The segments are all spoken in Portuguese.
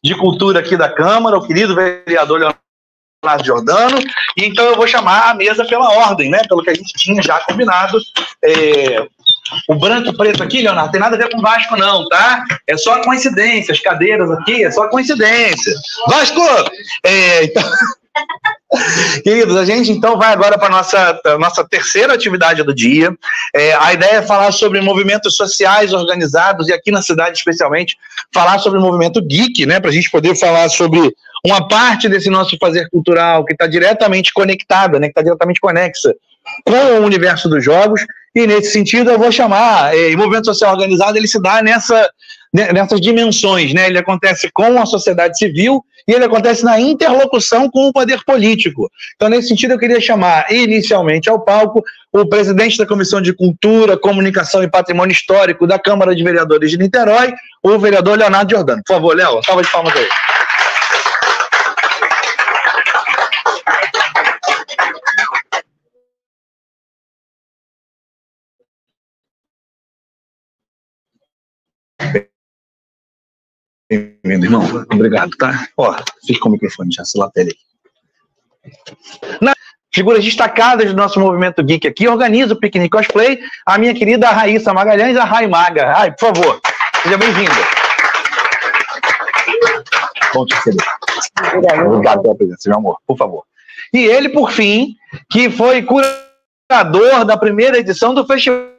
de Cultura aqui da Câmara, o querido vereador Leonardo Giordano, e então eu vou chamar a mesa pela ordem, né, pelo que a gente tinha já combinado. O branco e preto aqui, Leonardo, tem nada a ver com Vasco não, tá? É só coincidência, as cadeiras aqui, é só coincidência. Vasco! Então... Queridos, a gente então vai agora para a nossa terceira atividade do dia. A ideia é falar sobre movimentos sociais organizados, e aqui na cidade especialmente, falar sobre o movimento geek, né, para a gente poder falar sobre uma parte desse nosso fazer cultural que está diretamente conectada, né, que está diretamente conexa com o universo dos jogos, e nesse sentido eu vou chamar, o movimento social organizado, ele se dá nessas dimensões, né? Ele acontece com a sociedade civil e ele acontece na interlocução com o poder político. Então, nesse sentido, eu queria chamar inicialmente ao palco o presidente da Comissão de Cultura, Comunicação e Patrimônio Histórico da Câmara de Vereadores de Niterói, o vereador Leonardo Giordano. Por favor, Léo, salva de palmas aí. Bem-vindo, irmão. Obrigado, tá? Ó, fica com o microfone, já se lapele aí. Na figuras destacadas do nosso movimento geek aqui, organiza o Piquenique Cosplay, a minha querida Raíssa Magalhães, a Rai Maga. Rai, por favor, seja bem-vinda. Bom te receber. Obrigado pela presença, meu amor, por favor. E ele, por fim, que foi curador da primeira edição do Festival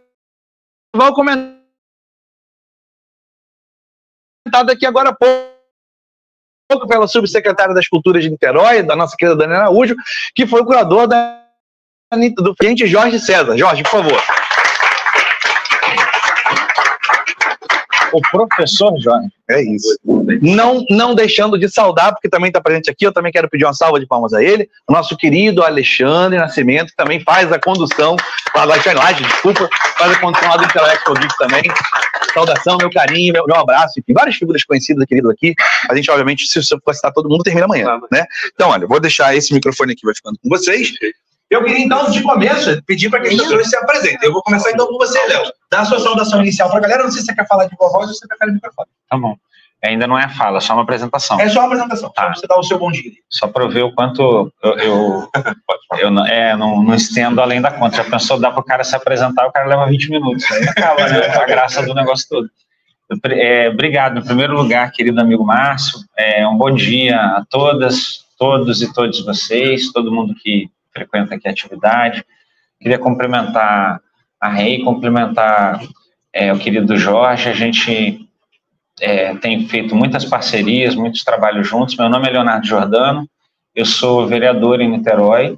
Comentado aqui agora há pouco pela subsecretária das Culturas de Niterói, da nossa querida Daniela Araújo, que foi o curador do cliente Jorge César. Jorge, por favor. O professor Jorge. É isso. Não deixando de saudar, porque também está presente aqui, eu também quero pedir uma salva de palmas a ele, o nosso querido Alexandre Nascimento, que também faz a condução, faz a condução lá do Intelectual Geek também. Saudação, meu carinho, meu abraço, enfim, várias figuras conhecidas, querido, aqui. A gente, obviamente, se eu for citar todo mundo, termina amanhã, né? Então, olha, eu vou deixar esse microfone aqui, vai ficando com vocês. Eu queria, então, de começo, pedir para que as pessoas se apresentem. Eu vou começar, então, com você, Léo. Dá a sua saudação inicial para a galera. Não sei se você quer falar de boa voz ou se você prefere o microfone. Tá bom. Ainda não é fala, é só uma apresentação. É só uma apresentação, tá. Só para você dar o seu bom dia. Só para eu ver o quanto eu não estendo além da conta. Já pensou, dá para o cara se apresentar, o cara leva 20 minutos. Aí acaba, né? A graça do negócio todo. Obrigado, em primeiro lugar, querido amigo Márcio. Um bom dia a todas, todos e todas vocês, todo mundo que frequenta aqui a atividade. Queria cumprimentar a Rei, cumprimentar o querido Jorge. A gente tem feito muitas parcerias, muitos trabalhos juntos. Meu nome é Leonardo Giordano, eu sou vereador em Niterói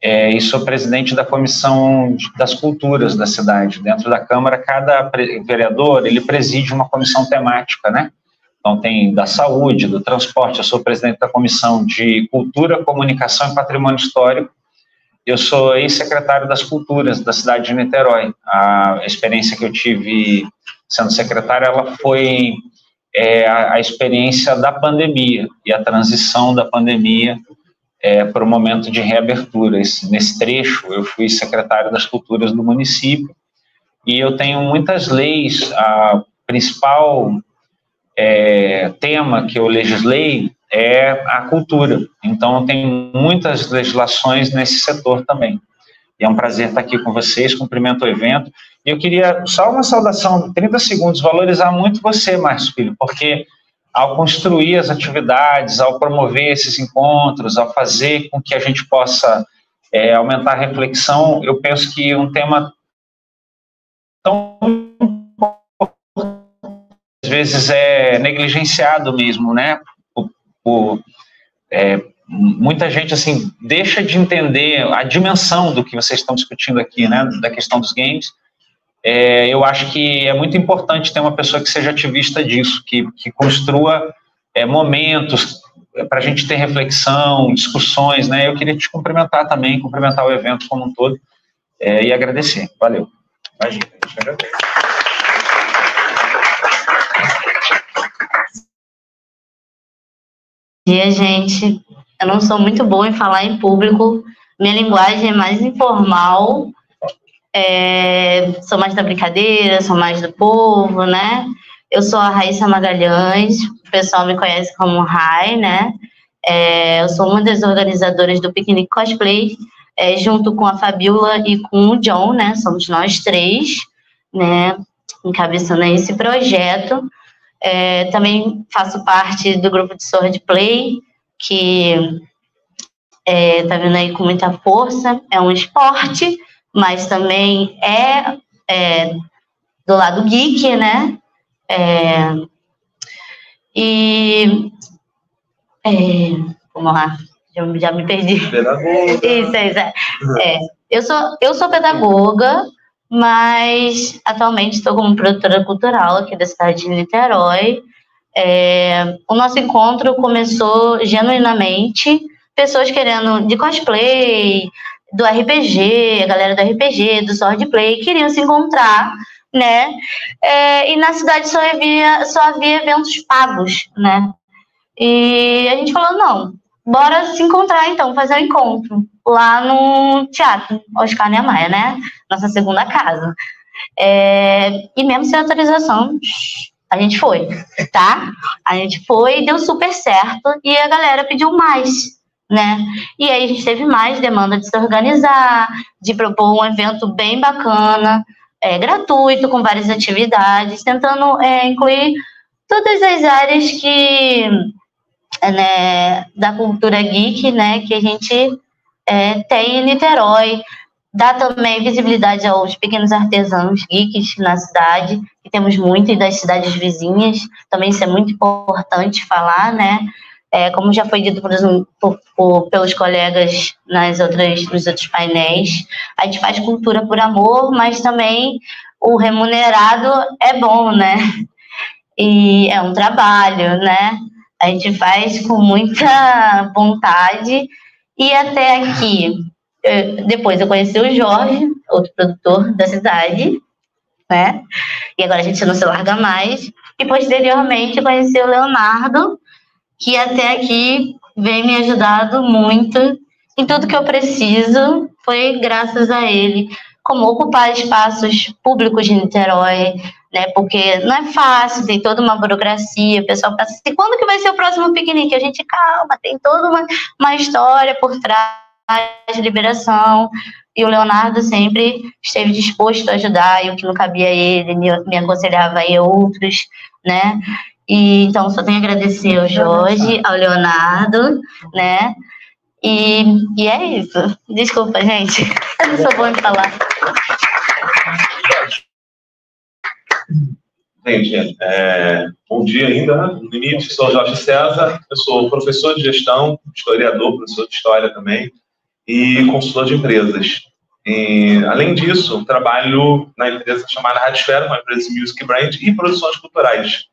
e sou presidente da Comissão das Culturas da cidade. Dentro da Câmara, cada vereador, ele preside uma comissão temática, né? Então, tem da saúde, do transporte. Eu sou presidente da Comissão de Cultura, Comunicação e Patrimônio Histórico. Eu sou ex-secretário das Culturas da cidade de Niterói. A experiência que eu tive sendo secretário, ela foi a experiência da pandemia e a transição da pandemia para o momento de reabertura. Nesse trecho, eu fui secretário das Culturas do município e eu tenho muitas leis. A principal tema que eu legislei é a cultura. Então, eu tenho muitas legislações nesse setor também. E é um prazer estar aqui com vocês, cumprimento o evento. E eu queria, só uma saudação, 30 segundos, valorizar muito você, Márcio Filho, porque ao construir as atividades, ao promover esses encontros, ao fazer com que a gente possa aumentar a reflexão, eu penso que um tema tão às vezes é negligenciado mesmo, né? Muita gente assim deixa de entender a dimensão do que vocês estão discutindo aqui, né? Da questão dos games. Eu acho que é muito importante ter uma pessoa que seja ativista disso, que construa momentos para a gente ter reflexão, discussões, né? Eu queria te cumprimentar também, cumprimentar o evento como um todo e agradecer. Valeu. Imagina, eu te agradeço. Bom dia, gente. Eu não sou muito boa em falar em público, minha linguagem é mais informal, sou mais da brincadeira, sou mais do povo, né? Eu sou a Raíssa Magalhães, o pessoal me conhece como Rai, né? Eu sou uma das organizadoras do Piquenique Cosplay, junto com a Fabiola e com o John, né? Somos nós 3, né? Encabeçando esse projeto. Também faço parte do grupo de Swordplay, que tá vindo aí com muita força. É um esporte, mas também do lado geek, né? Vamos lá, já me perdi. Pedagoga. Isso. Eu sou pedagoga, mas atualmente estou como produtora cultural aqui da cidade de Niterói. O nosso encontro começou genuinamente, pessoas querendo de cosplay, do RPG, a galera do RPG, do Swordplay, queriam se encontrar, né? E na cidade só havia eventos pagos, né? E a gente falou, não, bora se encontrar então, fazer um encontro lá no Teatro Oscar Niemeyer, né? Nossa segunda casa. E mesmo sem autorização, a gente foi, tá? A gente foi e deu super certo, e a galera pediu mais, né? E aí a gente teve mais demanda de se organizar, de propor um evento bem bacana, gratuito, com várias atividades, tentando incluir todas as áreas da cultura geek, né, que a gente tem em Niterói. Dá também visibilidade aos pequenos artesãos geeks na cidade, que temos muito, e das cidades vizinhas. Também isso é muito importante falar, né? Como já foi dito pelos colegas nos outros painéis, a gente faz cultura por amor, mas também o remunerado é bom, né? E é um trabalho, né? A gente faz com muita vontade. E até aqui, depois eu conheci o Jorge, outro produtor da cidade, né? E agora a gente não se larga mais. E posteriormente eu conheci o Leonardo, que até aqui vem me ajudando muito em tudo que eu preciso. Foi graças a ele. Como ocupar espaços públicos de Niterói, né? Porque não é fácil, tem toda uma burocracia. O pessoal pensa assim, quando que vai ser o próximo piquenique? A gente, calma, tem toda uma história por trás de liberação. E o Leonardo sempre esteve disposto a ajudar, e o que não cabia a ele, me aconselhava a outros, né? E então só tenho a agradecer ao Jorge, ao Leonardo, né? E é isso. Desculpa, gente. Eu não sou boa em falar. Gente, bom dia ainda. No limite, sou Jorge César, eu sou professor de gestão, historiador, professor de história também, e consultor de empresas. E, além disso, trabalho na empresa chamada Radisfera, uma empresa de music brand e produções culturais.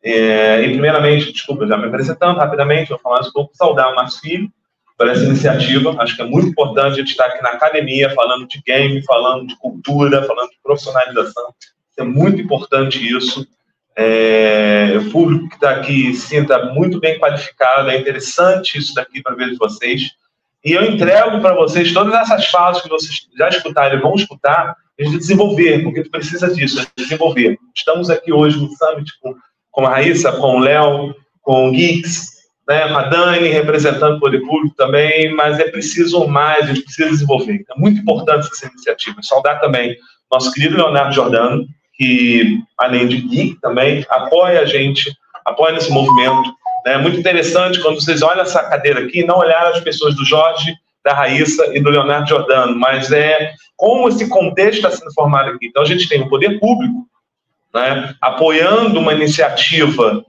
E primeiramente, desculpa, já me apresentando rapidamente, vou falar um pouco, saudar o Márcio Filho por essa iniciativa. Acho que é muito importante a gente estar aqui na academia, falando de game, falando de cultura, falando de profissionalização. É muito importante isso. O público que está aqui se sinta muito bem qualificado, é interessante isso daqui para ver de vocês. E eu entrego para vocês todas essas falas que vocês já escutaram e vão escutar, a gente desenvolver, porque a gente precisa disso, desenvolver. Estamos aqui hoje no Summit com a Raíssa, com o Léo, com o Geeks, né, com a Dani, representando o poder público também, mas é preciso mais, a gente precisa desenvolver. É muito importante essa iniciativa. Saudar também nosso querido Leonardo Giordano, que, além de geek também, apoia a gente, apoia nesse movimento. É muito interessante quando vocês olham essa cadeira aqui, não olhar as pessoas do Jorge, da Raíssa e do Leonardo Giordano, mas como esse contexto está sendo formado aqui. Então, a gente tem o poder público, né, apoiando uma iniciativa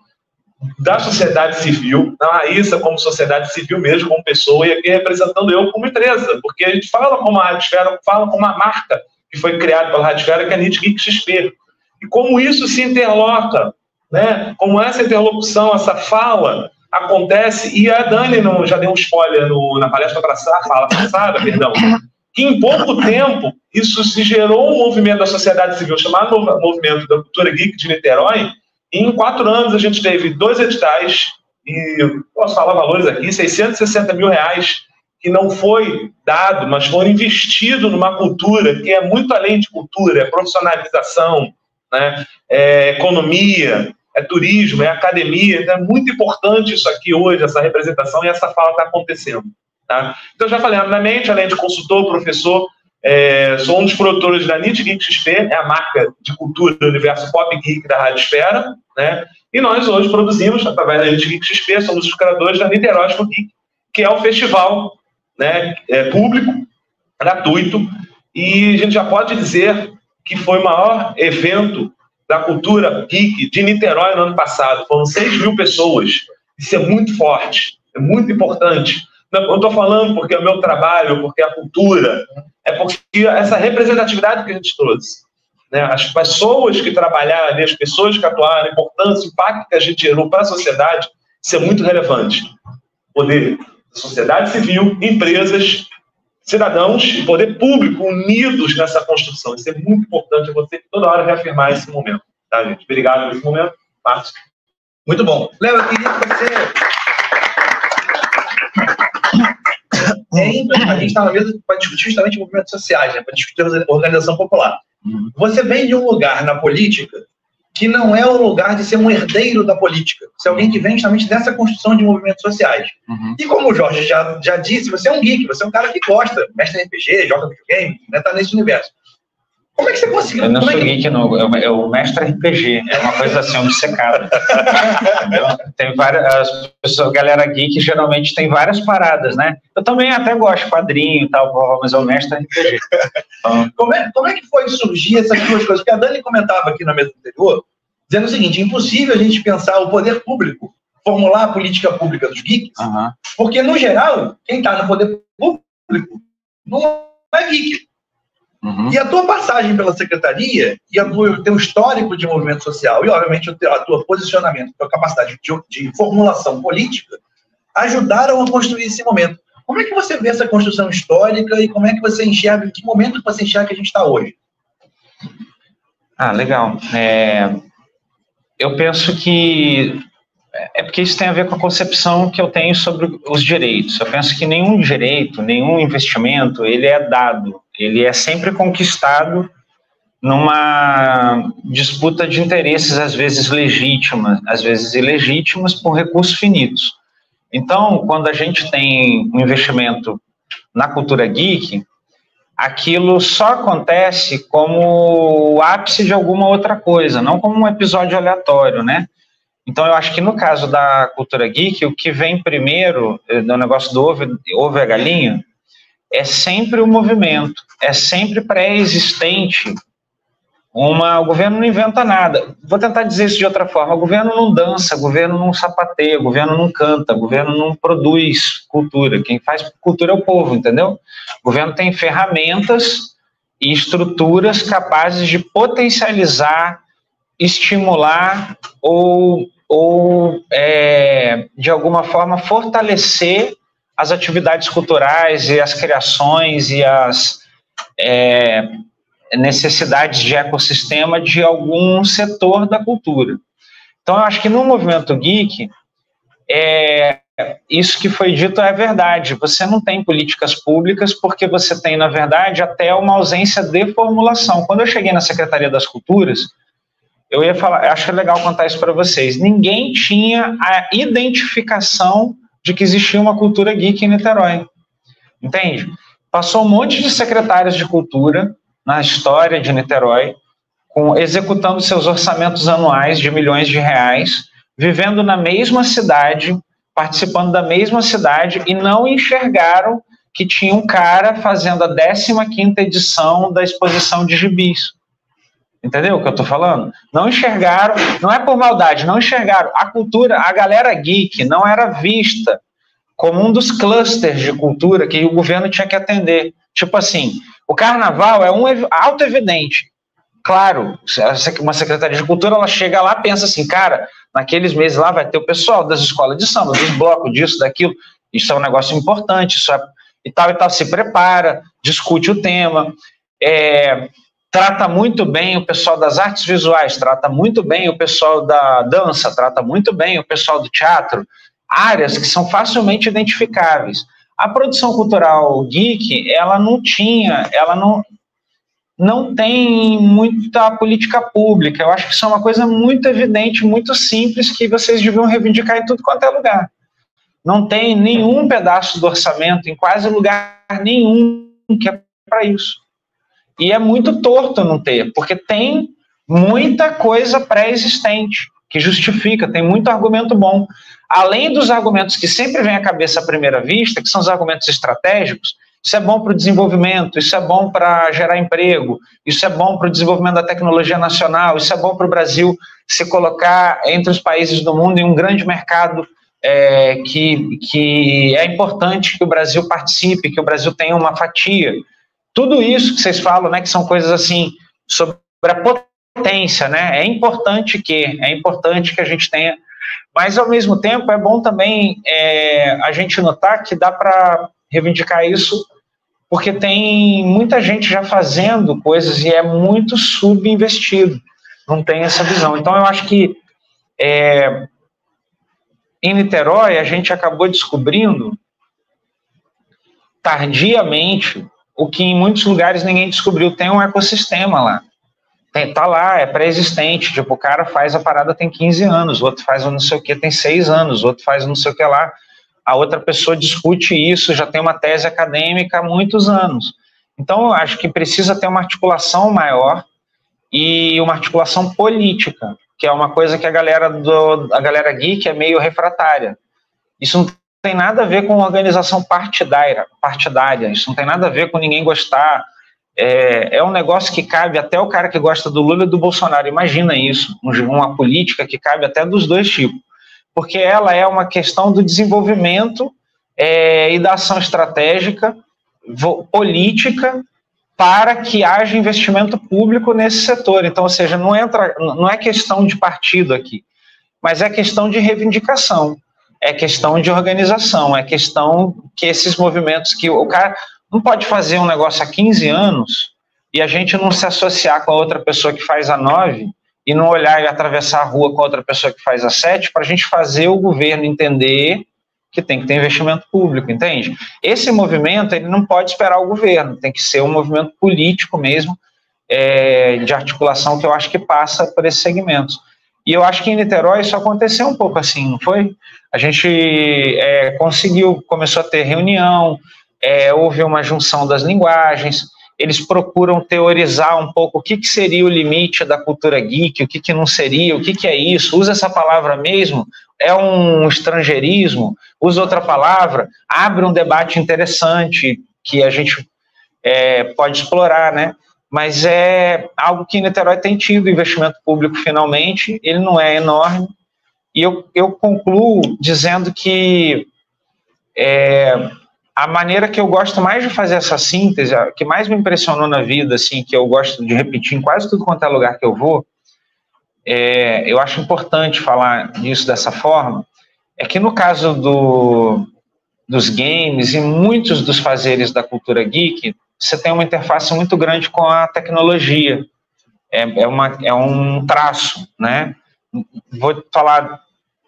da sociedade civil, da Raíssa como sociedade civil mesmo, como pessoa, e aqui representando eu como empresa, porque a gente fala como a Radisfera, fala como a marca que foi criada pela Radisfera, que é a NIT Geek XP. E como isso se interloca, né? Como essa interlocução, essa fala acontece, e a Dani já deu um spoiler na palestra passada, que em pouco tempo isso se gerou um movimento da sociedade civil chamado Movimento da Cultura Geek de Niterói, e em 4 anos a gente teve 2 editais, e posso falar valores aqui, R$660 mil, que não foi dado, mas foram investidos numa cultura que é muito além de cultura, é profissionalização, né? Economia, é turismo, é academia. Então é muito importante isso aqui hoje, essa representação, e essa fala está acontecendo. Tá? Então, já falei rapidamente, além de consultor, professor, sou um dos produtores da NIT Geek XP, é a marca de cultura do universo pop geek da Radiosfera, né? E nós hoje produzimos, através da NIT Geek XP, somos os criadores da Niterói Expo Geek, que é o festival, né, público, gratuito, e a gente já pode dizer que foi o maior evento da cultura geek de Niterói no ano passado. Foram 6 mil pessoas. Isso é muito forte, é muito importante. Eu estou falando porque é o meu trabalho, porque é a cultura, é porque essa representatividade que a gente trouxe, né? As pessoas que trabalharam, as pessoas que atuaram, a importância, o impacto que a gente gerou para a sociedade, isso é muito relevante. Poder da sociedade civil, empresas, cidadãos e poder público unidos nessa construção. Isso é muito importante, eu vou ter que toda hora reafirmar esse momento. Tá, gente? Obrigado por esse momento. Márcio. Muito bom. Léo, eu queria que você... A gente está na mesa para discutir justamente movimentos sociais, né? Para discutir a organização popular. Você vem de um lugar na política que não é o lugar de ser um herdeiro da política. Você é alguém que vem justamente dessa construção de movimentos sociais. E como o Jorge já disse, você é um geek, você é um cara que gosta, mestre RPG, joga videogame, né? Tá nesse universo. Como é que você conseguiu? Eu não sou geek, não. Eu mestre RPG. É uma coisa assim, obcecada. Tem várias... A galera geek geralmente tem várias paradas, né? Eu também até gosto de quadrinho e tal, mas eu mestre RPG. Então... Como é que foi surgir essas duas coisas? Porque a Dani comentava aqui na mesa anterior, dizendo o seguinte, é impossível a gente pensar o poder público, formular a política pública dos geeks, porque, no geral, quem está no poder público não é geek. E a tua passagem pela secretaria e o teu histórico de movimento social e, obviamente, o teu posicionamento, a tua capacidade de formulação política ajudaram a construir esse momento. Como é que você vê essa construção histórica e como é que você enxerga, em que momento que você enxerga que a gente está hoje? Legal. Eu penso que porque isso tem a ver com a concepção que eu tenho sobre os direitos. Eu penso que nenhum direito, nenhum investimento, ele é dado, ele é sempre conquistado numa disputa de interesses, às vezes legítimas, às vezes ilegítimas, por recursos finitos. Então, quando a gente tem um investimento na cultura geek, aquilo só acontece como o ápice de alguma outra coisa, não como um episódio aleatório, né? Então, eu acho que no caso da cultura geek, o que vem primeiro, no negócio do ovo e a galinha, é sempre o movimento, é sempre pré-existente. O governo não inventa nada. Vou tentar dizer isso de outra forma. O governo não dança, o governo não sapateia, o governo não canta, o governo não produz cultura. Quem faz cultura é o povo, entendeu? O governo tem ferramentas e estruturas capazes de potencializar, estimular ou de alguma forma, fortalecer as atividades culturais e as criações e as necessidades de ecossistema de algum setor da cultura. Então, eu acho que no movimento geek, isso que foi dito é verdade. Você não tem políticas públicas porque você tem, na verdade, até uma ausência de formulação. Quando eu cheguei na Secretaria das Culturas, eu ia falar, acho legal contar isso para vocês. Ninguém tinha a identificação de que existia uma cultura geek em Niterói. Entende? Passou um monte de secretários de cultura na história de Niterói, executando seus orçamentos anuais de milhões de reais, vivendo na mesma cidade, participando da mesma cidade, e não enxergaram que tinha um cara fazendo a 15ª edição da exposição de gibis. Entendeu o que eu tô falando? Não enxergaram, não é por maldade, não enxergaram. A cultura, a galera geek não era vista como um dos clusters de cultura que o governo tinha que atender. Tipo assim, o carnaval é um auto-evidente. Claro, uma secretaria de cultura, ela chega lá e pensa assim, cara, naqueles meses lá vai ter o pessoal das escolas de samba, dos blocos, disso, daquilo, isso é um negócio importante, isso e tal, se prepara, discute o tema, trata muito bem o pessoal das artes visuais, trata muito bem o pessoal da dança, trata muito bem o pessoal do teatro, áreas que são facilmente identificáveis. A produção cultural geek, ela não não tem muita política pública. Eu acho que isso é uma coisa muito evidente, muito simples, que vocês deviam reivindicar em tudo quanto é lugar. Não tem nenhum pedaço do orçamento, em quase lugar nenhum, que é para isso. E é muito torto não ter, porque tem muita coisa pré-existente que justifica, tem muito argumento bom. Além dos argumentos que sempre vêm à cabeça à primeira vista, que são os argumentos estratégicos, isso é bom para o desenvolvimento, isso é bom para gerar emprego, isso é bom para o desenvolvimento da tecnologia nacional, isso é bom para o Brasil se colocar entre os países do mundo em um grande mercado que é importante que o Brasil participe, que o Brasil tenha uma fatia. Tudo isso que vocês falam, né, que são coisas assim, sobre a potência, né, é importante que a gente tenha, mas ao mesmo tempo é bom também a gente notar que dá para reivindicar isso, porque tem muita gente já fazendo coisas e é muito subinvestido, não tem essa visão. Então eu acho que em Niterói a gente acabou descobrindo tardiamente o que em muitos lugares ninguém descobriu. Tem um ecossistema lá. Tá lá, é pré-existente. Tipo, o cara faz a parada tem 15 anos, o outro faz não sei o que tem 6 anos, o outro faz não sei o que lá. A outra pessoa discute isso, já tem uma tese acadêmica há muitos anos. Então, eu acho que precisa ter uma articulação maior e uma articulação política, que é uma coisa que a galera geek é meio refratária. Isso não tem nada a ver com organização partidária, isso não tem nada a ver com ninguém gostar. É um negócio que cabe até o cara que gosta do Lula e do Bolsonaro. Imagina isso, uma política que cabe até dos dois tipos, porque ela é uma questão do desenvolvimento e da ação estratégica, política, para que haja investimento público nesse setor. Então, ou seja, não é questão de partido aqui, mas é questão de reivindicação, é questão de organização, é questão que esses movimentos que o cara não pode fazer um negócio há 15 anos e a gente não se associar com a outra pessoa que faz há 9 e não olhar e atravessar a rua com a outra pessoa que faz há 7 para a gente fazer o governo entender que tem que ter investimento público, entende? Esse movimento ele não pode esperar o governo, tem que ser um movimento político mesmo, de articulação, que eu acho que passa por esses segmentos. E eu acho que em Niterói isso aconteceu um pouco assim, não foi? A gente começou a ter reunião, houve uma junção das linguagens, eles procuram teorizar um pouco o que seria o limite da cultura geek, o que não seria, o que é isso, usa essa palavra mesmo, é um estrangeirismo, usa outra palavra, abre um debate interessante que a gente pode explorar, né? Mas é algo que em Niterói tem tido investimento público finalmente, ele não é enorme, e eu concluo dizendo que a maneira que eu gosto mais de fazer essa síntese, a que mais me impressionou na vida, assim, que eu gosto de repetir em quase tudo quanto é lugar que eu vou, eu acho importante falar disso dessa forma, é que no caso dos games e muitos dos fazeres da cultura geek, você tem uma interface muito grande com a tecnologia, é um traço, né? Vou falar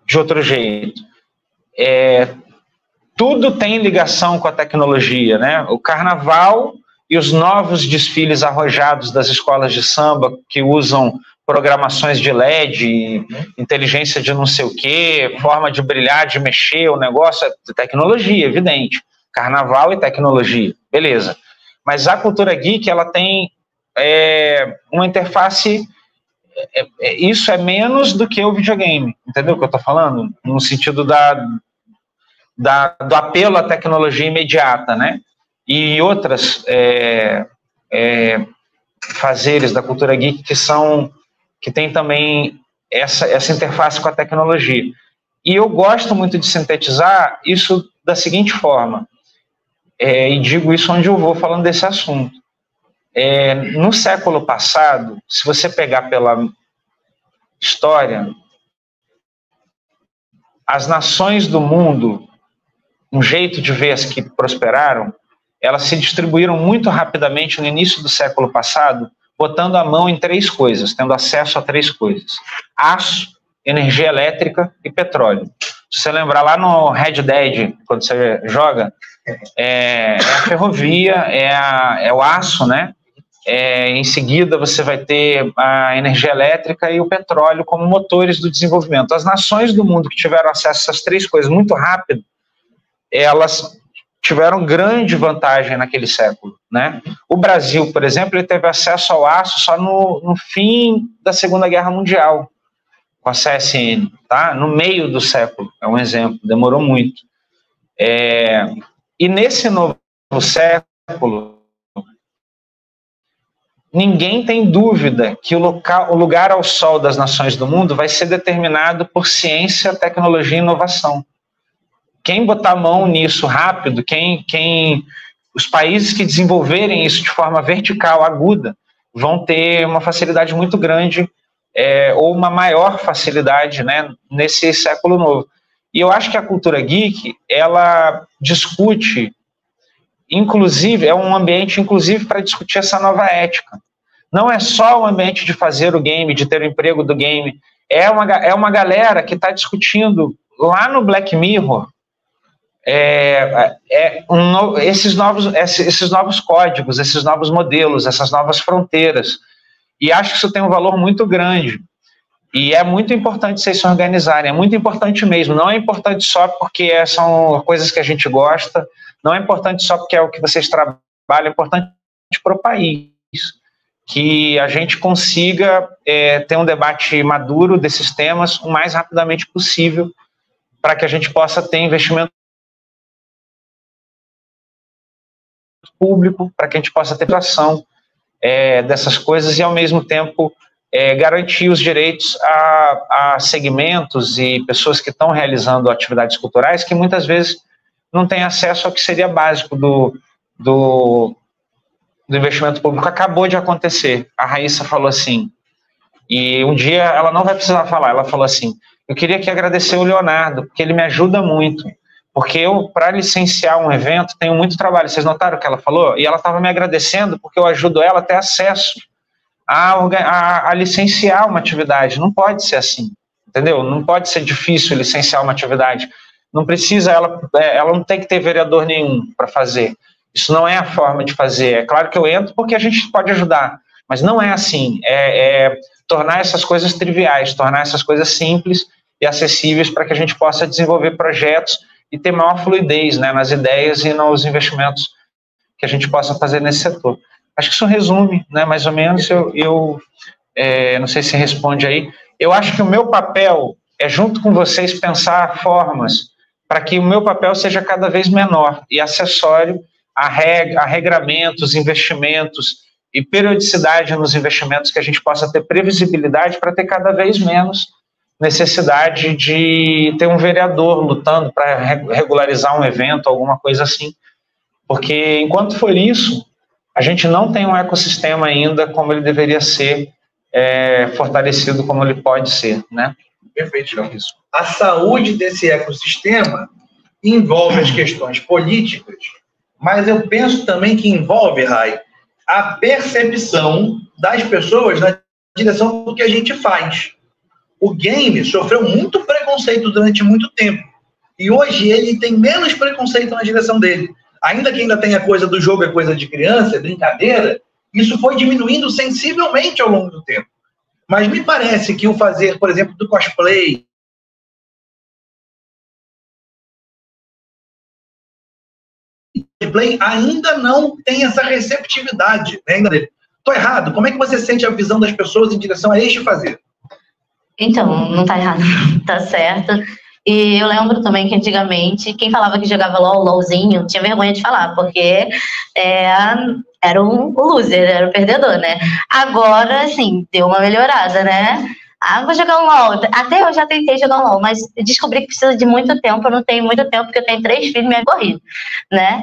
de outro jeito, tudo tem ligação com a tecnologia, né? O carnaval e os novos desfiles arrojados das escolas de samba que usam programações de LED, inteligência de não sei o quê, forma de brilhar, de mexer, o negócio é tecnologia, evidente. Carnaval e tecnologia, beleza. Mas a cultura geek, ela tem uma interface, isso é menos do que o videogame, entendeu o que eu estou falando? No sentido do apelo à tecnologia imediata, né? E outras fazeres da cultura geek que tem também essa interface com a tecnologia. E eu gosto muito de sintetizar isso da seguinte forma, e digo isso onde eu vou falando desse assunto. No século passado, se você pegar pela história, as nações do mundo, um jeito de ver as que prosperaram, elas se distribuíram muito rapidamente no início do século passado, botando a mão em 3 coisas, tendo acesso a 3 coisas: aço, energia elétrica e petróleo. Se você lembrar lá no Red Dead, quando você joga, a ferrovia, é o aço, né? em seguida você vai ter a energia elétrica e o petróleo como motores do desenvolvimento. As nações do mundo que tiveram acesso a essas três coisas muito rápido, elas tiveram grande vantagem naquele século, né? O Brasil, por exemplo, ele teve acesso ao aço só no fim da Segunda Guerra Mundial, com a CSN, tá? No meio do século, é um exemplo, demorou muito. E nesse novo século, ninguém tem dúvida que o lugar ao sol das nações do mundo vai ser determinado por ciência, tecnologia e inovação. Quem botar a mão nisso rápido, os países que desenvolverem isso de forma vertical, aguda, vão ter uma facilidade muito grande, ou uma maior facilidade, né, nesse século novo. E eu acho que a cultura geek, ela discute, inclusive, é um ambiente, inclusive, para discutir essa nova ética. Não é só o ambiente de fazer o game, de ter o emprego do game, é uma galera que está discutindo lá no Black Mirror, esses novos códigos, esses novos modelos, essas novas fronteiras. E acho que isso tem um valor muito grande. E é muito importante vocês se organizarem, é muito importante mesmo. Não é importante só porque são coisas que a gente gosta, não é importante só porque é o que vocês trabalham, é importante para o país. Que a gente consiga ter um debate maduro desses temas o mais rapidamente possível, para que a gente possa ter investimento público, para que a gente possa ter ação dessas coisas e, ao mesmo tempo, garantir os direitos a segmentos e pessoas que estão realizando atividades culturais que muitas vezes não têm acesso ao que seria básico do investimento público. Acabou de acontecer. A Raíssa falou assim, e um dia ela não vai precisar falar, ela falou assim, eu queria aqui agradecer o Leonardo, porque ele me ajuda muito. Porque eu, para licenciar um evento, tenho muito trabalho. Vocês notaram o que ela falou? E ela estava me agradecendo porque eu ajudo ela a ter acesso a licenciar uma atividade. Não pode ser assim, entendeu? Não pode ser difícil licenciar uma atividade. Não precisa, ela não tem que ter vereador nenhum para fazer. Isso não é a forma de fazer. É claro que eu entro porque a gente pode ajudar, mas não é assim. Tornar essas coisas triviais, tornar essas coisas simples e acessíveis para que a gente possa desenvolver projetos e ter maior fluidez, né, nas ideias e nos investimentos que a gente possa fazer nesse setor. Acho que isso resume, né, mais ou menos, eu não sei se responde aí. Eu acho que o meu papel é, junto com vocês, pensar formas para que o meu papel seja cada vez menor e acessório a regramentos, investimentos e periodicidade nos investimentos, que a gente possa ter previsibilidade para ter cada vez menos necessidade de ter um vereador lutando para regularizar um evento, alguma coisa assim. Porque, enquanto for isso, a gente não tem um ecossistema ainda como ele deveria ser, fortalecido como ele pode ser, né? Perfeito, João. Isso. A saúde desse ecossistema envolve as questões políticas, mas eu penso também que envolve, Rai, a percepção das pessoas na direção do que a gente faz. O game sofreu muito preconceito durante muito tempo. E hoje ele tem menos preconceito na direção dele. Ainda que ainda tenha coisa do jogo, é coisa de criança, é brincadeira, isso foi diminuindo sensivelmente ao longo do tempo. Mas me parece que o fazer, por exemplo, do cosplay, ainda não tem essa receptividade. Né? Estou errado? Como é que você sente a visão das pessoas em direção a este fazer? Então, não tá errado, tá certo. E eu lembro também que antigamente, quem falava que jogava LOLzinho, tinha vergonha de falar, porque era um loser, era um perdedor, né? Agora, assim, deu uma melhorada, né? Vou jogar um LOL. Até eu já tentei jogar um LOL, mas descobri que precisa de muito tempo. Eu não tenho muito tempo, porque eu tenho 3 filhos e minha corrida, né?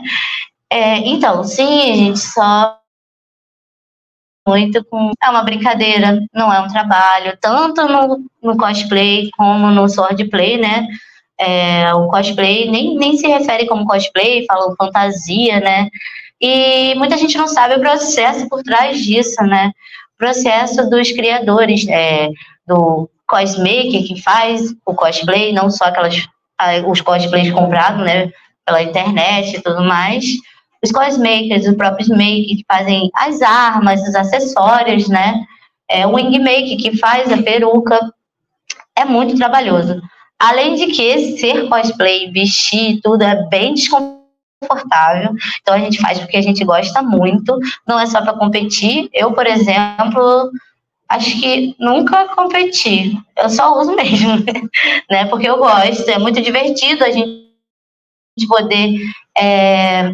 Então, sim, a gente só muito com... É uma brincadeira, não é um trabalho, tanto no cosplay como no swordplay, né? O cosplay nem se refere como cosplay, falam fantasia, né? E muita gente não sabe o processo por trás disso, né? O processo dos criadores, do cosmaker que faz o cosplay, não só os cosplays comprados, né? Pela internet e tudo mais, os cosmakers, os próprios makers que fazem as armas, os acessórios, né? O wingmaker que faz a peruca. É muito trabalhoso. Além de que ser cosplay, vestir, tudo é bem desconfortável. Então a gente faz porque a gente gosta muito, não é só para competir. Eu, por exemplo, acho que nunca competi. Eu só uso mesmo, né? Porque eu gosto, é muito divertido a gente poder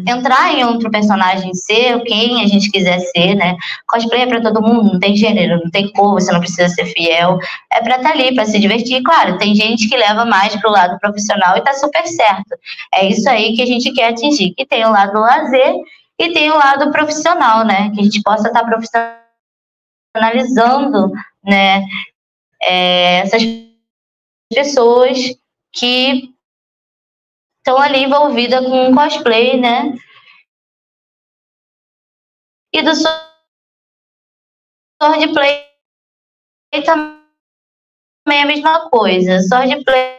entrar em outro personagem, ser quem a gente quiser ser, né? Cosplay é para todo mundo, não tem gênero, não tem cor, você não precisa ser fiel, é para estar ali, para se divertir. Claro, tem gente que leva mais pro lado profissional e tá super certo. É isso aí que a gente quer atingir, que tem o lado lazer e tem o lado profissional, né? Que a gente possa estar profissionalizando, né? Essas pessoas que estão ali envolvidas com cosplay, né? E do swordplay também é a mesma coisa. Swordplay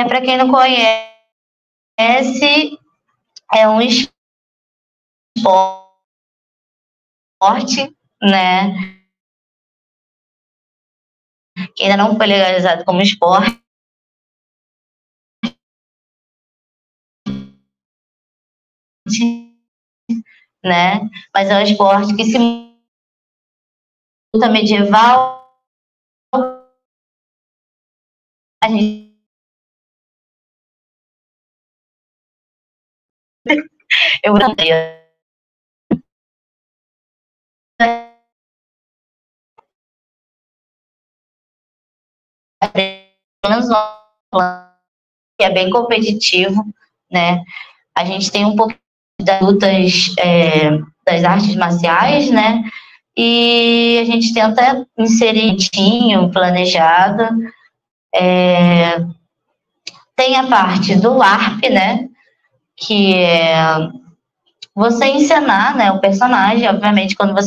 para quem não conhece, é um esporte, né? Que ainda não foi legalizado como esporte, né? Mas é um esporte que se luta medieval. A gente eu que é bem competitivo, né? A gente tem um pouco das lutas das artes marciais, né? E a gente tenta inserir planejado. Tem a parte do LARP, né? Que é você encenar, né, o personagem. Obviamente, quando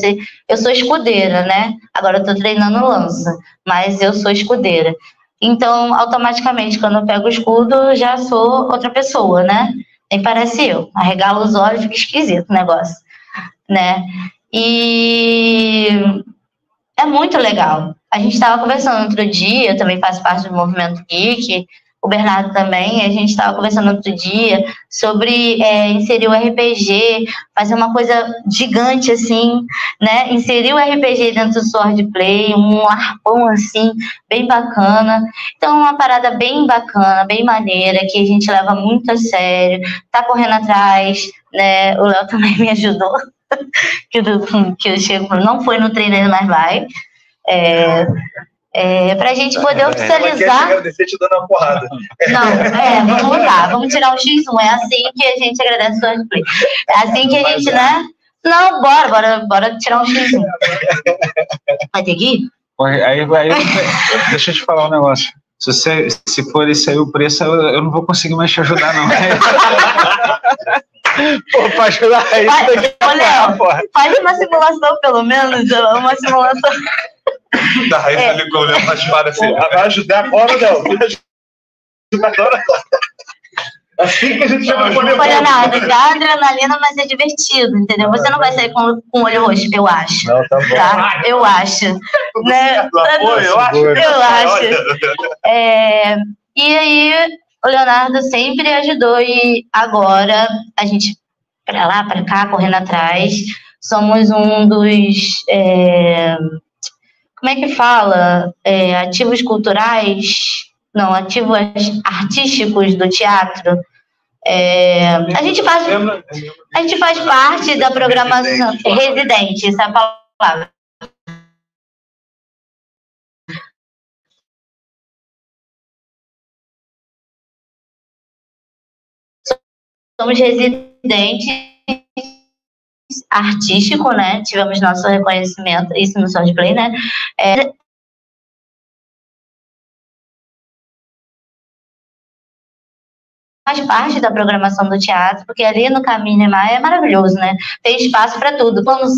eu sou escudeira, né? Agora eu tô treinando lança, mas eu sou escudeira. Então, automaticamente, quando eu pego o escudo, já sou outra pessoa, né? Nem parece eu. Arregalo os olhos, fica esquisito o negócio, né? E é muito legal. A gente estava conversando outro dia, eu também faço parte do Movimento Geek, o Bernardo também, a gente estava conversando outro dia sobre inserir o RPG, fazer uma coisa gigante assim, né? Inserir o RPG dentro do swordplay, um arpão assim, bem bacana. Então, uma parada bem bacana, bem maneira, que a gente leva muito a sério, tá correndo atrás, né? O Léo também me ajudou, que eu chego, não foi no treino, mas vai. Pra gente poder oficializar. Agradecer te dando uma porrada. Não, vamos lá, vamos tirar um X1. É assim que a gente agradece o swordplay. É assim que a gente, né? Não, bora tirar um X1. Vai ter que ir? Aí, deixa eu te falar um negócio. Se for esse aí o preço, eu não vou conseguir mais te ajudar, não. Pô, pra ajudar isso daqui. Léo, faz uma simulação, pelo menos. Uma simulação. Da raiz ele olhando pra espada assim. Vai ajudar agora, Léo. Agora. Assim que a gente já vai poder. Olha nada, dá adrenalina, mas é divertido, entendeu? Você não vai sair com o olho roxo, eu acho. Não, tá bom. Tá? Eu acho. Né? Eu acho. E aí, o Leonardo sempre ajudou e agora a gente, pra lá, pra cá, correndo atrás, somos um dos... como é que fala? Ativos culturais... Não, ativos artísticos do teatro. A gente faz parte da programação residente, essa é a palavra. Somos residentes artístico, né? Tivemos nosso reconhecimento, isso no swordplay, né? Faz parte da programação do teatro, porque ali no Caminho Neymar é maravilhoso, né? Tem espaço para tudo. Vamos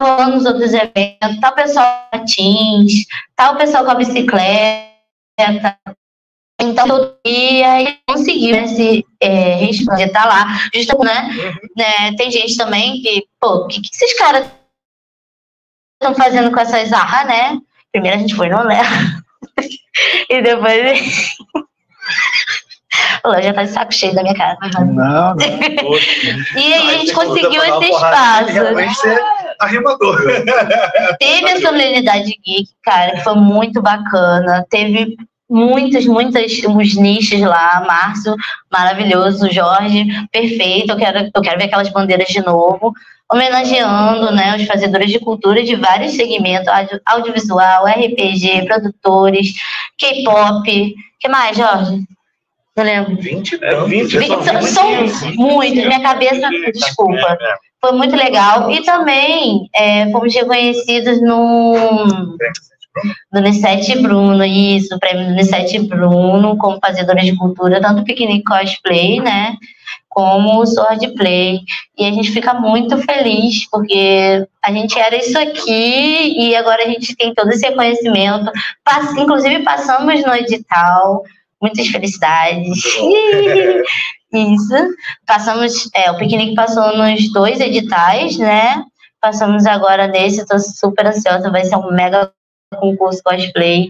rolando os outros eventos, tá o pessoal com patins, tá o pessoal com a bicicleta. Então, todo dia ele conseguiu esse risco de estar lá. Justamente, né? Tem gente também que, pô, o que esses caras estão fazendo com essas arras, né? Primeiro a gente foi no Léo. E depois... O Léo já tá de saco cheio da minha cara. Não. E aí a gente conseguiu esse espaço. Arrimador. Teve a solenidade geek, cara, que foi muito bacana. Teve muitos nichos lá. Márcio, maravilhoso. Jorge, perfeito. Eu quero ver aquelas bandeiras de novo. Homenageando, né, os fazedores de cultura de vários segmentos, audiovisual, RPG, produtores, K-pop. O que mais, Jorge? Não lembro. 20 são muitos. Minha cabeça, desculpa. Foi muito legal. E também fomos reconhecidos no Unicete Bruno, isso, o prêmio do Unicete Bruno, como fazedores de cultura, tanto piquenique cosplay, né, como o swordplay. E a gente fica muito feliz, porque a gente era isso aqui e agora a gente tem todo esse reconhecimento. Inclusive, passamos no edital. Muitas felicidades. Isso. Passamos, o piquenique passou nos 2 editais, né? Passamos agora nesse, estou super ansiosa, vai ser um mega concurso cosplay,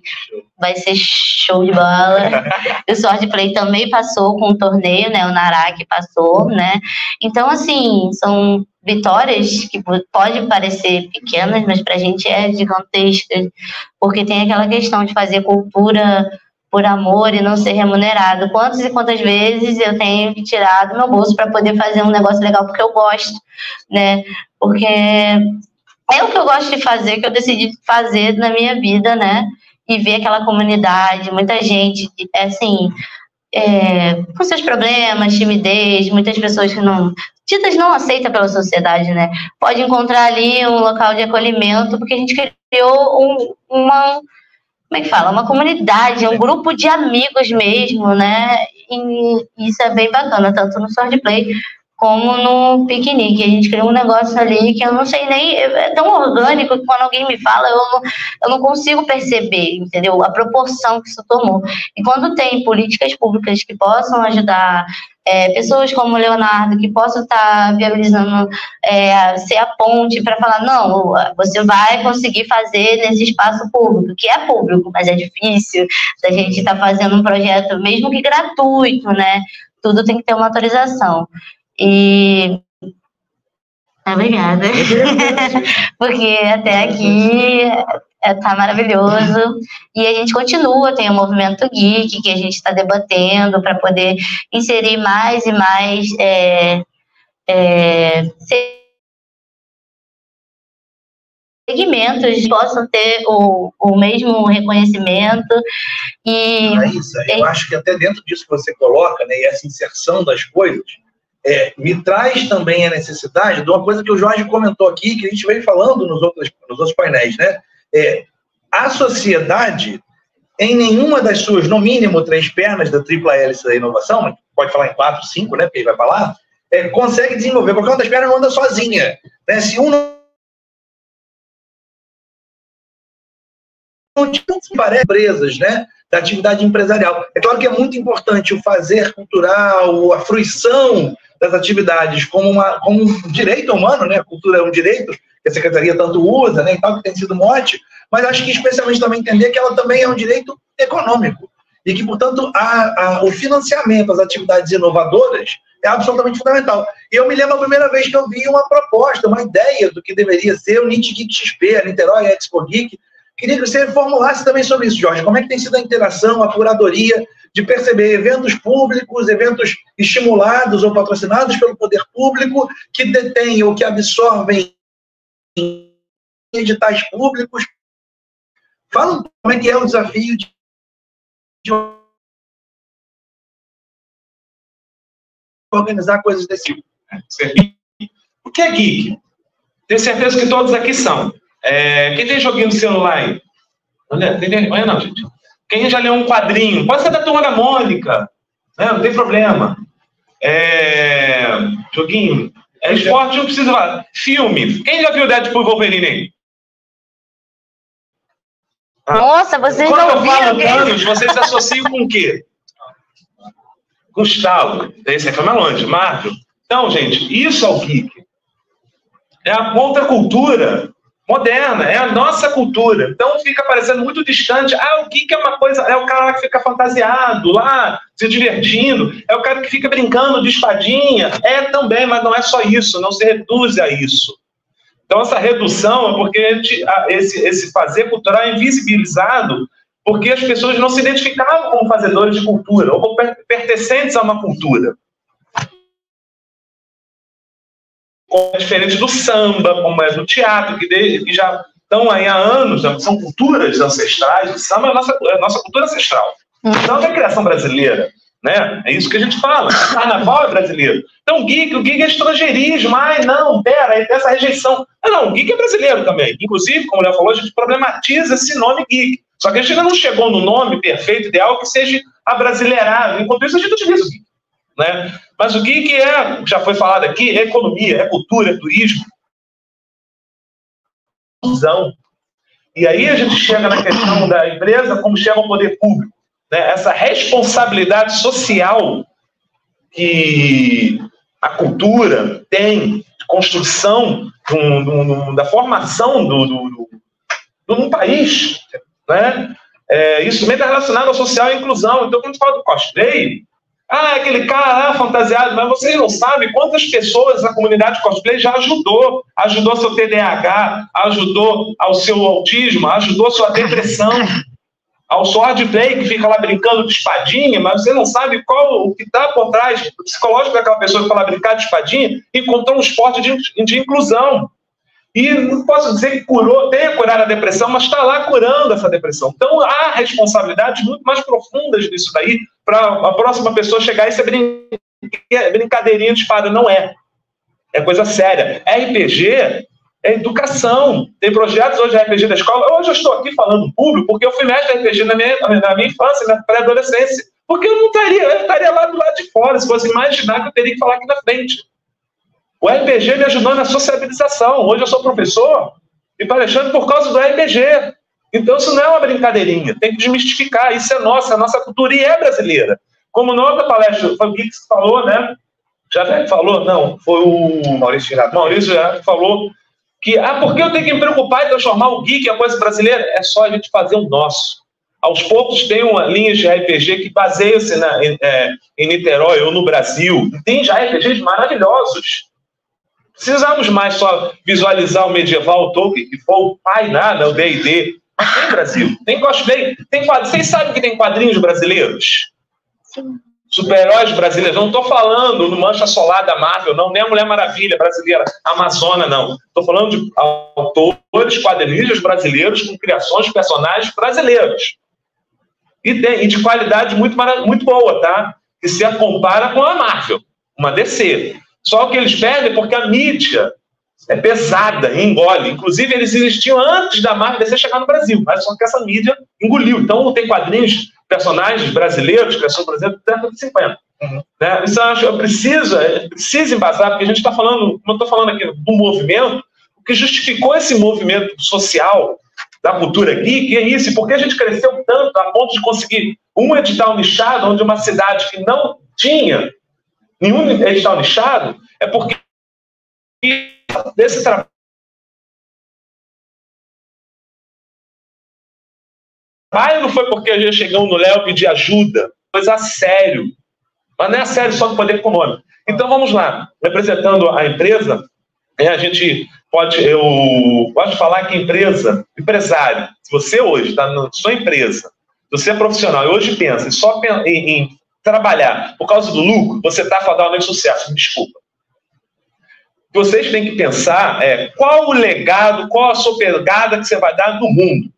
vai ser show de bola. O swordplay também passou com o torneio, né? O Narak passou, né? Então, assim, são vitórias que podem parecer pequenas, mas pra gente é gigantescas, porque tem aquela questão de fazer cultura por amor e não ser remunerado. Quantas e quantas vezes eu tenho que tirar do meu bolso para poder fazer um negócio legal porque eu gosto, né? Porque é o que eu gosto de fazer, que eu decidi fazer na minha vida, né? E ver aquela comunidade, muita gente, assim, com seus problemas, timidez, muitas pessoas que não aceitam pela sociedade, né? Pode encontrar ali um local de acolhimento, porque a gente criou como é que fala? Uma comunidade, um grupo de amigos mesmo, né? E isso é bem bacana, tanto no swordplay como no piquenique. A gente criou um negócio ali que eu não sei nem... É tão orgânico que quando alguém me fala, eu não consigo perceber, entendeu? A proporção que isso tomou. E quando tem políticas públicas que possam ajudar pessoas como o Leonardo, que possam estar viabilizando, ser a ponte para falar, não, você vai conseguir fazer nesse espaço público, que é público, mas é difícil, da gente estar fazendo um projeto, mesmo que gratuito, né? Tudo tem que ter uma autorização. E... Obrigada. Porque até aqui tá maravilhoso. E a gente continua, tem o Movimento Geek, que a gente está debatendo para poder inserir mais e mais segmentos que possam ter o mesmo reconhecimento. E eu acho que até dentro disso que você coloca, né, e essa inserção das coisas, me traz também a necessidade de uma coisa que o Jorge comentou aqui, que a gente veio falando nos outros painéis, né? A sociedade, em nenhuma das suas, no mínimo, 3 pernas da tripla hélice da inovação, mas pode falar em 4, 5, né? Porque ele vai falar, consegue desenvolver. Qualquer uma das pernas não anda sozinha, né? Se um não parece empresas, né? Da atividade empresarial. É claro que é muito importante o fazer cultural, a fruição das atividades como um direito humano, né? A cultura é um direito que a Secretaria tanto usa, né? E tal, que tem sido mote, mas acho que especialmente também entender que ela também é um direito econômico e que, portanto, o financiamento das atividades inovadoras é absolutamente fundamental. E eu me lembro a primeira vez que eu vi uma proposta, uma ideia do que deveria ser o NIT Geek XP, a Niterói Expo Geek. Queria que você formulasse também sobre isso, Jorge. Como é que tem sido a interação, a curadoria de perceber eventos públicos, eventos estimulados ou patrocinados pelo poder público, que detêm ou que absorvem editais públicos? Fala como é que é o desafio de organizar coisas desse tipo. O que é geek? Tenho certeza que todos aqui são. Quem tem joguinho de celular aí? Olha não, gente. Quem já leu um quadrinho? Pode ser da Turma da Mônica, né? Não tem problema. Joguinho. Esporte não precisa falar. Filme. Quem já viu Deadpool e Wolverine aí? Nossa, vocês Quando não eu falo viram? Thanos, vocês associam com o quê? Com Gustavo. Esse aqui é mais longe. Marvel. Então, gente, isso é o geek. É a contracultura moderna, é a nossa cultura. Então fica parecendo muito distante. O geek é uma coisa, é o cara que fica fantasiado lá, se divertindo, é o cara que fica brincando de espadinha. É também, mas não é só isso, não se reduz a isso. Então essa redução é porque esse fazer cultural é invisibilizado porque as pessoas não se identificavam como fazedores de cultura ou como pertencentes a uma cultura. Como é diferente do samba, como é do teatro, que já estão aí há anos, são culturas ancestrais. O samba é a nossa cultura ancestral. Não é a criação brasileira, né? É isso que a gente fala. O carnaval é brasileiro. Então o geek é estrangeirismo. Não, pera, aí tem essa rejeição. Não, o geek é brasileiro também. Inclusive, como o Léo falou, a gente problematiza esse nome geek. Só que a gente ainda não chegou no nome perfeito, ideal, que seja abrasileirado. Enquanto isso, a gente utiliza o geek. Né? Mas o geek já foi falado aqui, é economia, é cultura, é turismo. E aí a gente chega na questão da empresa, como chega ao poder público. Né? Essa responsabilidade social que a cultura tem, de construção da formação de um país. Né? Isso também está relacionado ao social e à inclusão. Então, quando a gente fala do cosplay, aquele cara lá fantasiado, mas vocês não sabem quantas pessoas na comunidade cosplay já ajudou seu TDAH, ajudou ao seu autismo, ajudou a sua depressão, ao swordplay que fica lá brincando de espadinha, mas você não sabe qual o que está por trás do psicológico daquela pessoa que vai lá brincar de espadinha, encontrou um esporte de inclusão. E não posso dizer que tenha curado a depressão, mas está lá curando essa depressão. Então, há responsabilidades muito mais profundas nisso daí, para a próxima pessoa chegar e ser brincadeirinha de espada. Não é. É coisa séria. RPG é educação. Tem projetos hoje de RPG da escola. Hoje eu estou aqui falando público porque eu fui mestre de RPG na minha infância, na pré-adolescência. Porque eu estaria lá do lado de fora. Se fosse imaginar que eu teria que falar aqui na frente. O RPG me ajudou na sociabilização. Hoje eu sou professor e palestrante por causa do RPG. Então isso não é uma brincadeirinha. Tem que desmistificar. Isso é a nossa cultura e é brasileira. Como na outra palestra, foi o Gui que falou, né? Já falou? Não, foi o Maurício já falou que, por que eu tenho que me preocupar em transformar o geek em a coisa brasileira? É só a gente fazer o nosso. Aos poucos tem uma linha de RPG que baseia-se em Niterói ou no Brasil. Tem já RPGs maravilhosos. Precisamos mais só visualizar o medieval Tolkien, que foi o pai o D&D. Mas tem Brasil, tem cosplay, tem quadrinhos. Vocês sabem que tem quadrinhos brasileiros? Sim. Super-heróis brasileiros. Não estou falando no Mancha Solar da Marvel, não, nem a Mulher Maravilha brasileira, Amazona, não. Estou falando de autores, quadrinistas brasileiros com criações de personagens brasileiros. E de qualidade muito boa, tá? Que se compara com a Marvel, uma DC. Só que eles perdem porque a mídia é pesada, engole. Inclusive, eles existiam antes da Marvel DC chegar no Brasil, mas só que essa mídia engoliu. Então, tem quadrinhos, personagens brasileiros, criações brasileiras, da década de 50. Né? Isso eu preciso embasar, porque a gente está falando, como eu estou falando aqui, do movimento, o que justificou esse movimento social da cultura geek é isso, porque a gente cresceu tanto a ponto de conseguir um edital nichado, onde uma cidade que não tinha nenhum edital nichado, é porque desse trabalho não foi porque a gente chegou no Léo pedir ajuda, foi a sério. Mas não é a sério só do poder econômico. Então vamos lá, representando a empresa, a gente pode, eu gosto de falar que empresário, se você hoje está na sua empresa, se você é profissional e hoje pensa só em trabalhar por causa do lucro, você está fadado de sucesso, me desculpa. O que vocês têm que pensar qual o legado, qual a sua pegada que você vai dar no mundo.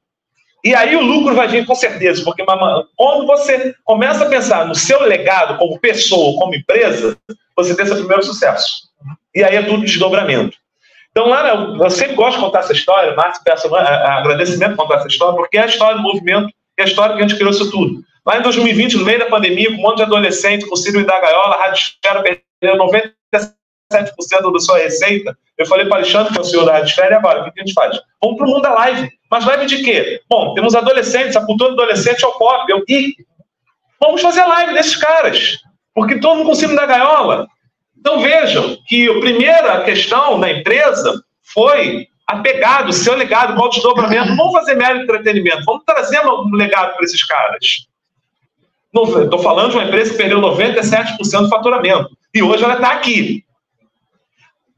E aí o lucro vai vir com certeza, porque quando você começa a pensar no seu legado como pessoa, como empresa, você tem seu primeiro sucesso. E aí é tudo desdobramento. Então lá, eu sempre gosto de contar essa história, Márcio, peço agradecimento por contar essa história, porque é a história do movimento, é a história que a gente criou isso tudo. Lá em 2020, no meio da pandemia, com um monte de adolescente com síndrome da gaiola, a Rádio Esfera perdeu 97% da sua receita. Eu falei para o Alexandre, que é o senhor da Rádio Esfera, e agora, o que a gente faz? Vamos para o mundo da live. Mas live de quê? Bom, temos adolescentes, a cultura do adolescente é o pop, é o geek. Vamos fazer live desses caras, porque todo mundo consegue da gaiola. Então vejam que a primeira questão da empresa foi apegado, seu legado, qual o desdobramento. Vamos fazer mero entretenimento, vamos trazer um legado para esses caras. Estou falando de uma empresa que perdeu 97% do faturamento. E hoje ela está aqui.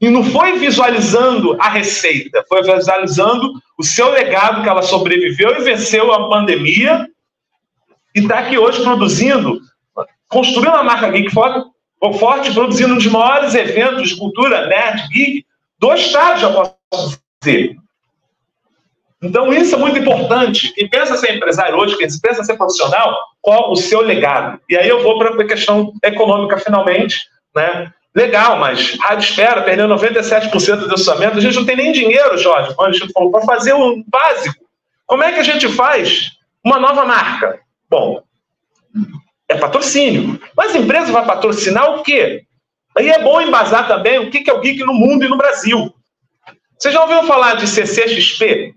E não foi visualizando a receita, foi visualizando o seu legado, que ela sobreviveu e venceu a pandemia. E está aqui hoje produzindo, construindo uma marca geek forte, produzindo um dos maiores eventos de cultura nerd, geek, do estado, já posso dizer. Então, isso é muito importante. Quem pensa ser empresário hoje, quem pensa ser profissional, qual o seu legado? E aí eu vou para a questão econômica, finalmente, né? Legal, mas Rádio Esfera perdeu 97% do orçamento. A gente não tem nem dinheiro, Jorge, quando a gente falou, para fazer o básico. Como é que a gente faz uma nova marca? Bom, é patrocínio. Mas a empresa vai patrocinar o quê? Aí é bom embasar também o que é o geek no mundo e no Brasil. Vocês já ouviram falar de CCXP?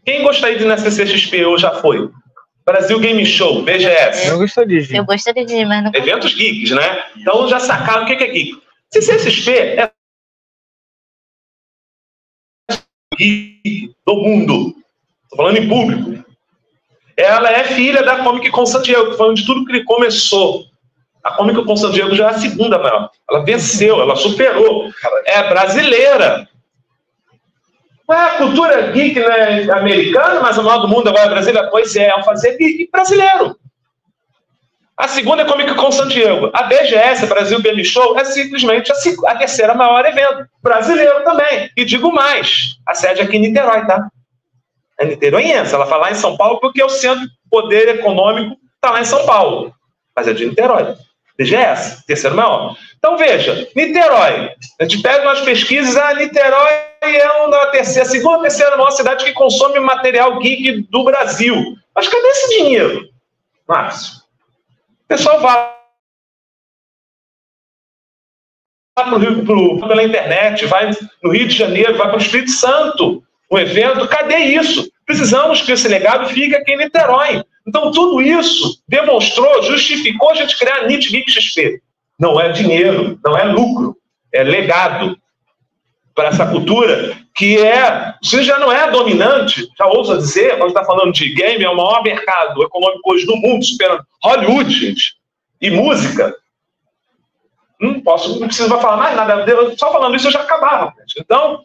Quem gostaria de ir na CCXP ou já foi? Brasil Game Show, BGS. Eu gostaria de ir. Eu gostaria de ir, mas não... Eventos geeks, né? Então já sacaram o que é geek. CCXP é geek do mundo. Estou falando em público. Ela é filha da Comic Con San Diego, que foi onde tudo que começou. A Comic Con San Diego já é a segunda maior. Ela venceu, ela superou. É brasileira. Não é a cultura geek, né, americana, mas o maior do mundo agora é brasileira? Pois é, fazer geek brasileiro. A segunda é Comic Con San Diego. A BGS, Brasil Game Show, é simplesmente a terceira maior evento. Brasileiro também. E digo mais, a sede é aqui em Niterói, tá? É niteroiense. Ela fala lá em São Paulo porque o centro de poder econômico está lá em São Paulo. Mas é de Niterói. BGS, terceiro maior. Então, veja, Niterói. A gente pega umas pesquisas, Niterói é a segunda ou terceira maior cidade que consome material geek do Brasil. Mas cadê esse dinheiro, Márcio? O pessoal vai pela internet, vai no Rio de Janeiro, vai para o Espírito Santo, um evento. Cadê isso? Precisamos que esse legado fique aqui em Niterói. Então, tudo isso demonstrou, justificou a gente criar a NIT Geek XP. Não é dinheiro, não é lucro, é legado para essa cultura que se já não é dominante, já ouso dizer, quando está falando de game, é o maior mercado econômico hoje no mundo, superando Hollywood, gente, e música. Não preciso falar mais nada, só falando isso eu já acabava. Gente. Então,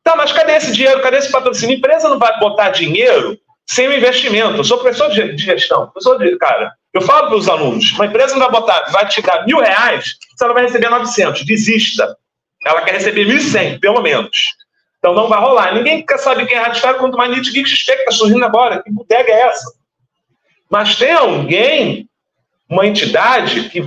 tá, mas cadê esse dinheiro, cadê esse patrocínio? A empresa não vai botar dinheiro sem o investimento. Eu sou professor de gestão, eu falo para os alunos, uma empresa não vai te dar R$1.000, você ela vai receber 900, desista. Ela quer receber 1.100, pelo menos. Então não vai rolar. Ninguém sabe quem é Rádio Esfera, quanto mais NIT Geek XP que está surgindo agora. Que bodega é essa? Mas tem alguém, uma entidade que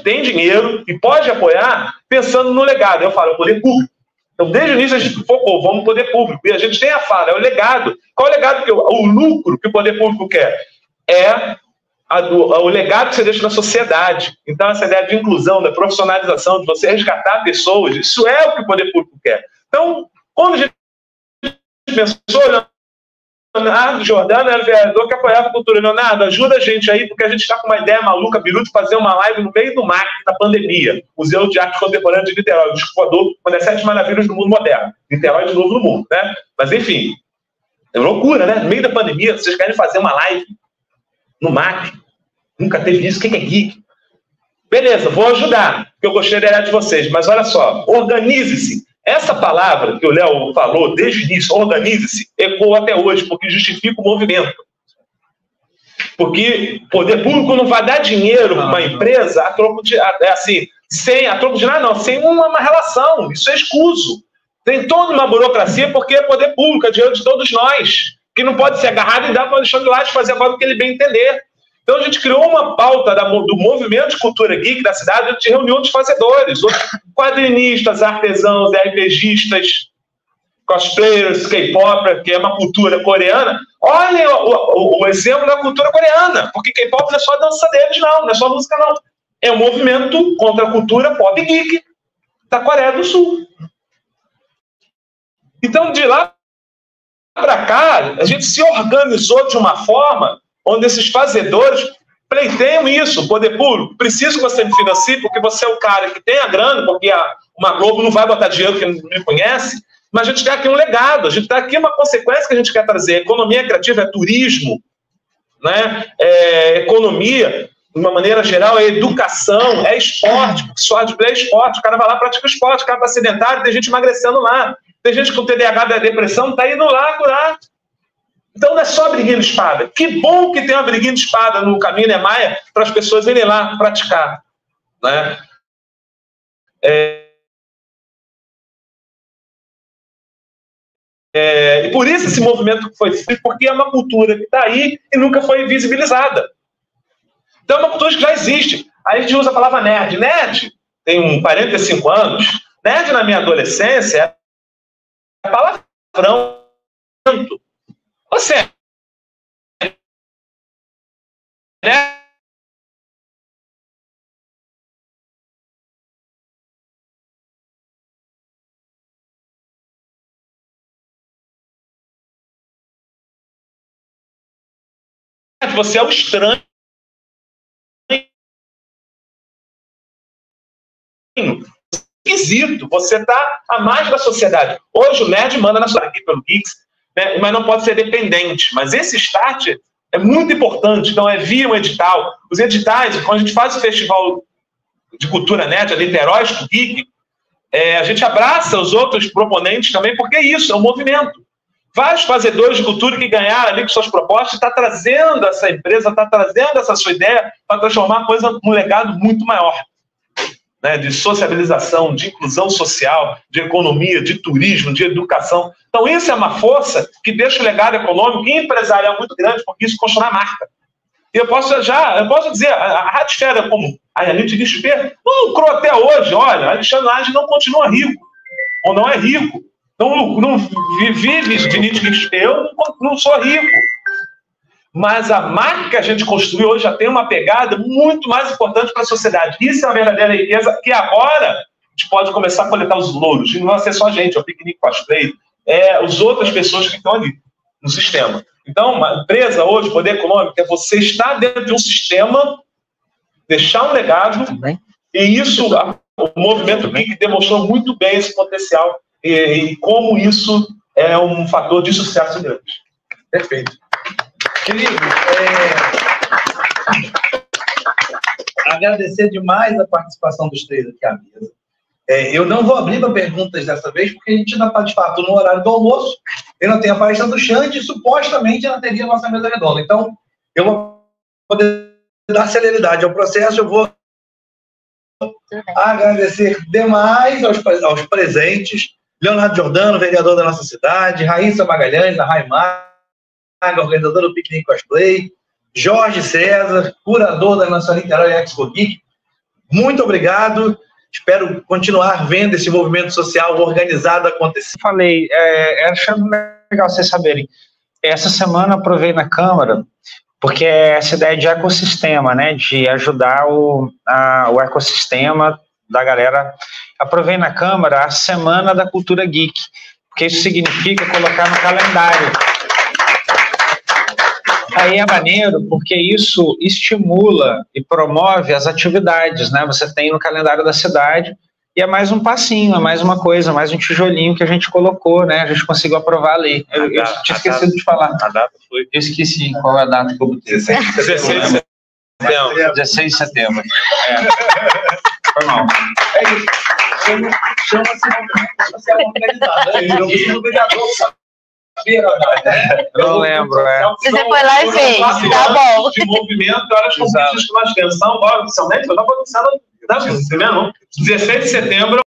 tem dinheiro e pode apoiar pensando no legado. Eu falo, é o poder público. Então, desde o início, a gente focou, vamos poder público. E a gente tem a fala, é o legado. Qual é o legado? O lucro que o poder público quer? É o legado que você deixa na sociedade. Então, essa ideia de inclusão, da profissionalização, de você resgatar pessoas, isso é o que o poder público quer. Então, quando a gente pensou, Leonardo Jordano era vereador que apoiava a cultura. Leonardo, ajuda a gente aí, porque a gente está com uma ideia maluca, biru, de fazer uma live no meio do mar da pandemia. Museu de Arte Contemporânea de Niterói, o disco voador, uma das 7 maravilhas do mundo moderno. Niterói de novo no mundo, né? Mas, enfim, é loucura, né? No meio da pandemia, vocês querem fazer uma live no MAC. Nunca teve isso. O que é geek? Beleza, vou ajudar, porque eu gostei da ideia de vocês. Mas olha só, organize-se. Essa palavra que o Léo falou desde o início, organize-se, ecoa até hoje, porque justifica o movimento. Porque o poder público não vai dar dinheiro para uma empresa a troco de nada, não, sem uma relação. Isso é escuso. Tem toda uma burocracia, porque é poder público, é dinheiro de todos nós, que não pode ser agarrado e dar para o Alexandre Lages fazer agora o que ele bem entender. Então a gente criou uma pauta do movimento de cultura geek da cidade, a gente reuniu outros fazedores, outros quadrinistas, artesãos, RPGistas, cosplayers, K-pop, que é uma cultura coreana. Olhem o exemplo da cultura coreana, porque K-pop não é só a dança deles, não é só música, não. é um movimento contra a cultura pop geek da Coreia do Sul. Então, de lá para cá, a gente se organizou de uma forma onde esses fazedores pleiteiam isso. O poder público, preciso que você me financie, porque você é o cara que tem a grana, porque uma Globo não vai botar dinheiro que não me conhece, mas a gente quer aqui um legado, a gente tem aqui uma consequência que a gente quer trazer. Economia criativa é turismo, né? Economia, de uma maneira geral, é educação, é esporte, é esporte, o cara vai lá e pratica esporte, o cara está sedentário, tem gente emagrecendo lá, tem gente com TDAH da depressão, está indo lá curar. Então não é só briguinha de espada. Que bom que tem uma briguinha de espada no caminho Niemeyer para as pessoas irem lá praticar, né? E por isso esse movimento foi feito, porque é uma cultura que está aí e nunca foi visibilizada. Então é uma cultura que já existe. Aí a gente usa a palavra nerd. Nerd tem 45 anos. Nerd na minha adolescência é palavrão. Você né? Você é o estranho. Esquisito. Você está à margem da sociedade. Hoje o nerd manda na sua aqui pelo Geeks, né? Mas não pode ser dependente. Mas esse start é muito importante. Então é via um edital. Os editais, quando a gente faz o festival de cultura nerd, a Niterói Geek, a gente abraça os outros proponentes também, porque é isso, é um movimento. Vários fazedores de cultura que ganharam ali com suas propostas, está trazendo essa empresa, está trazendo essa sua ideia para transformar a coisa num legado muito maior, né? De sociabilização, de inclusão social, de economia, de turismo, de educação. Então isso é uma força que deixa o legado econômico e empresarial muito grande, porque isso constrói a marca. E eu posso dizer, a Radesfera, como a Elite XP, não lucrou até hoje. Olha, a Alexandre Laje não continua rico, ou não é rico. Não vive de Nietzsche XP, eu não sou rico. Mas a marca que a gente construiu hoje já tem uma pegada muito mais importante para a sociedade. Isso é uma verdadeira riqueza que agora a gente pode começar a coletar os louros. E não vai ser só a gente, é o Piquenique Cosplay, as outras pessoas que estão ali no sistema. Então, uma empresa hoje, poder econômico, é você estar dentro de um sistema, deixar um legado, e isso, o movimento Geek demonstrou muito bem esse potencial e como isso é um fator de sucesso grande. Perfeito. Querido, agradecer demais a participação dos três aqui à mesa. Eu não vou abrir para perguntas dessa vez, porque a gente ainda está, de fato, no horário do almoço. Eu não tenho a palestra do Xande e, supostamente, ela teria a nossa mesa redonda. Então, eu vou poder dar celeridade ao processo. Eu vou agradecer demais aos presentes. Leonardo Giordano, vereador da nossa cidade. Raíssa Magalhães, a Raimaga, organizadora do Piquenique Cosplay. Jorge César, curador da nossa Niterói Expo Geek. Muito obrigado. Espero continuar vendo esse movimento social organizado acontecer. Falei, achando legal vocês saberem. Essa semana eu aprovei na Câmara, porque essa ideia de ecossistema, né, de ajudar o ecossistema da galera. Aprovei na Câmara a Semana da Cultura Geek, porque isso significa colocar no calendário. Aí é maneiro, porque isso estimula e promove as atividades, né? Você tem no calendário da cidade, e é mais um passinho, é mais uma coisa, mais um tijolinho que a gente colocou, né? A gente conseguiu aprovar a lei. Eu tinha esquecido de falar. A data foi... Eu esqueci qual é a data que eu botei. 16 de setembro. 16 de setembro. Foi mal. É isso. Chama-se eu não lembro, Você foi lá e fez, tá bom. De movimento, olha as conquistas que nós temos. Então, oficialmente, eu estava acontecendo, 16 de setembro,